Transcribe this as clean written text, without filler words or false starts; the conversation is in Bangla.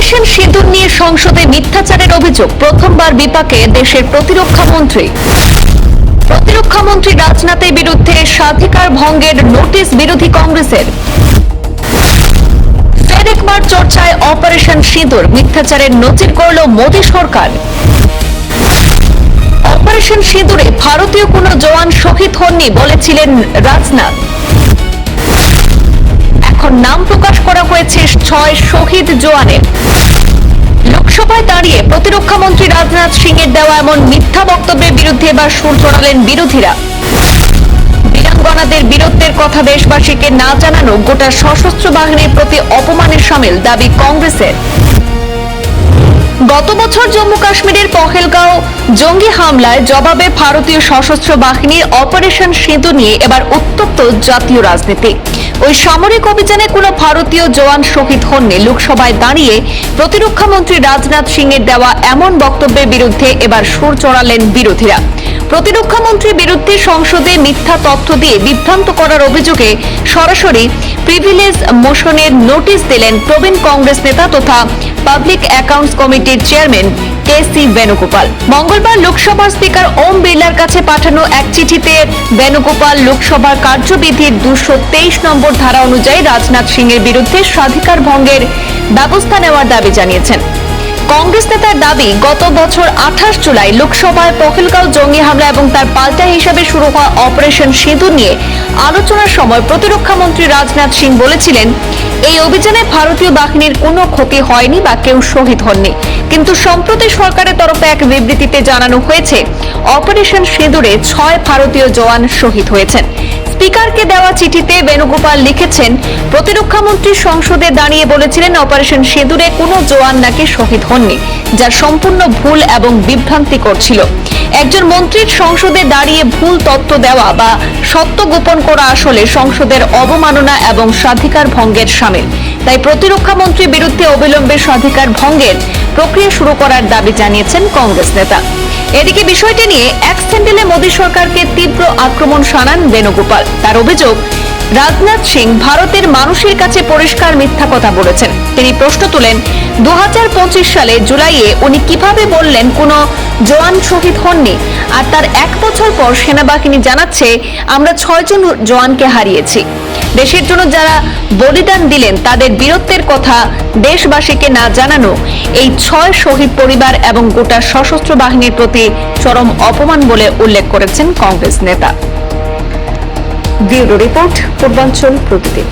অপারেশন সিঁদুর নিয়ে সংসদে মিথ্যাচারের অভিযোগ, প্রথমবার বিপাকে দেশের প্রতিরক্ষা মন্ত্রী। প্রতিরক্ষা মন্ত্রী রাজনাথের বিরুদ্ধে স্বাধিকার ভঙ্গের নোটিশ বিরোধী কংগ্রেসের। ফের একবার চর্চায় অপারেশন সিঁদুর, মিথ্যাচারের নজির গড়ল মোদী সরকার। অপারেশন সিঁদুরে ভারতীয় কোনো জওয়ান শহীদ হননি বলেছিলেন রাজনাথ। এখন নাম প্রকাশ করা হয়েছে 6 শহীদ জওয়ানের। লোকসভায় দাঁড়িয়ে প্রতিরক্ষা মন্ত্রী রাজনাথ সিং এর দেওয়া এমন মিথ্যা বক্তব্যের বিরুদ্ধে এবার সুর চড়ালেন বিরোধীরা। বীরাঙ্গনাদের বীরত্বের কথা দেশবাসীকে না জানানো গোটা সশস্ত্র বাহিনীর প্রতি অপমানের শামিল, দাবি কংগ্রেসের। গত বছর জম্মু কাশ্মীরের পহেলগাঁও জঙ্গি হামলায় জবাবে ভারতীয় সশস্ত্র বাহিনীর অপারেশন সিঁদুর নিয়ে এবার উত্তপ্ত জাতীয় রাজনীতি। ওই সামরিক অভিযানে কোনো ভারতীয় জওয়ান শহীদ হননি। লোকসভায় দাঁড়িয়ে প্রতিরক্ষা মন্ত্রী রাজনাথ সিং এর দেওয়া এমন বক্তব্যের বিরুদ্ধে এবার সুর চড়ালেন বিরোধীরা। প্রতিরক্ষা মন্ত্রীর বিরুদ্ধে সংসদে মিথ্যা তথ্য দিয়ে বিভ্রান্ত করার অভিযোগে সরাসরি প্রিভিলেজ মোশনের নোটিশ দিলেন প্রবীণ কংগ্রেস নেতা তথা পাবলিক অ্যাকাউন্টস কমিটির চেয়ারম্যান কে.সি. বেণুগোপাল। মঙ্গলবার লোকসভার স্পিকার ওম বিড়লার কাছে পাঠানো এক চিঠিতে বেণুগোপাল লোকসভার কার্যবিধির 223 নম্বর ধারা অনুযায়ী রাজনাথ সিং এর বিরুদ্ধে স্বাধিকার ভঙ্গের ব্যবস্থা নেওয়ার দাবি জানিয়েছেন। কংগ্রেস নেতার দাবি, গত বছর 28 জুলাই লোকসভায় পহেলগাঁও জঙ্গি হামলা এবং তার পাল্টা হিসাবে শুরু হওয়া অপারেশন সিঁদুর নিয়ে আলোচনার সময় প্রতিরক্ষা মন্ত্রী রাজনাথ সিং বলেছিলেন, এই অভিযানে ভারতীয় বাহিনীর কোনো ক্ষতি হয়নি বা কেউ শহীদ হননি। কিন্তু সম্প্রতি সরকারের তরফে এক বিবৃতিতে জানানো হয়েছে অপারেশন সিঁদুরে 6 ভারতীয় জওয়ান শহীদ হয়েছেন। স্পিকারকে দেওয়া চিঠিতে বেণুগোপাল লিখেছেন, প্রতিরক্ষা মন্ত্রী সংসদে দাঁড়িয়ে বলেছিলেন অপারেশন সিঁদুরে কোনো জওয়ান নাকি শহীদ হননি, যা সম্পূর্ণ ভুল এবং বিভ্রান্তিকর ছিল। একজন মন্ত্রীর সংসদে দাঁড়িয়ে ভুল তথ্য দেওয়া বা সত্য গোপন করা আসলে সংসদের অবমাননা এবং স্বাধিকার ভঙ্গের শামিল। তাই প্রতিরক্ষা মন্ত্রীর বিরুদ্ধে অবিলম্বে স্বাধিকার ভঙ্গের প্রক্রিয়া শুরু করার দাবি জানিয়েছেন কংগ্রেস নেতা। এদিকে বিষয়টি নিয়ে এক স্যান্ডেলে মোদী সরকারকে তীব্র আক্রমণ শানান বেণুগোপাল। তার অভিযোগ, রাজনাথ সিং ভারতের মানুষের কাছে পরিষ্কার মিথ্যা কথা বলেছেন। তিনি প্রশ্ন তোলেন, 2025 সালে জুলাইয়ে উনি কিভাবে বললেন কোনো জওয়ান শহীদ হননি, আর তার 1 বছর পর সেনাবাহিনী জানাচ্ছে আমরা 6 জন জওয়ানকে হারিয়েছি। দেশের জন্য যারা বলিদান দিলেন তাদের বীরত্বের কথা দেশবাসীকে না জানানো এই 6 শহীদ পরিবার এবং গোটা সশস্ত্র বাহিনীর প্রতি চরম অপমান বলে উল্লেখ করেছেন কংগ্রেস নেতা। ব্যুরো রিপোর্ট, পূর্বাঞ্চল প্রতিদিন।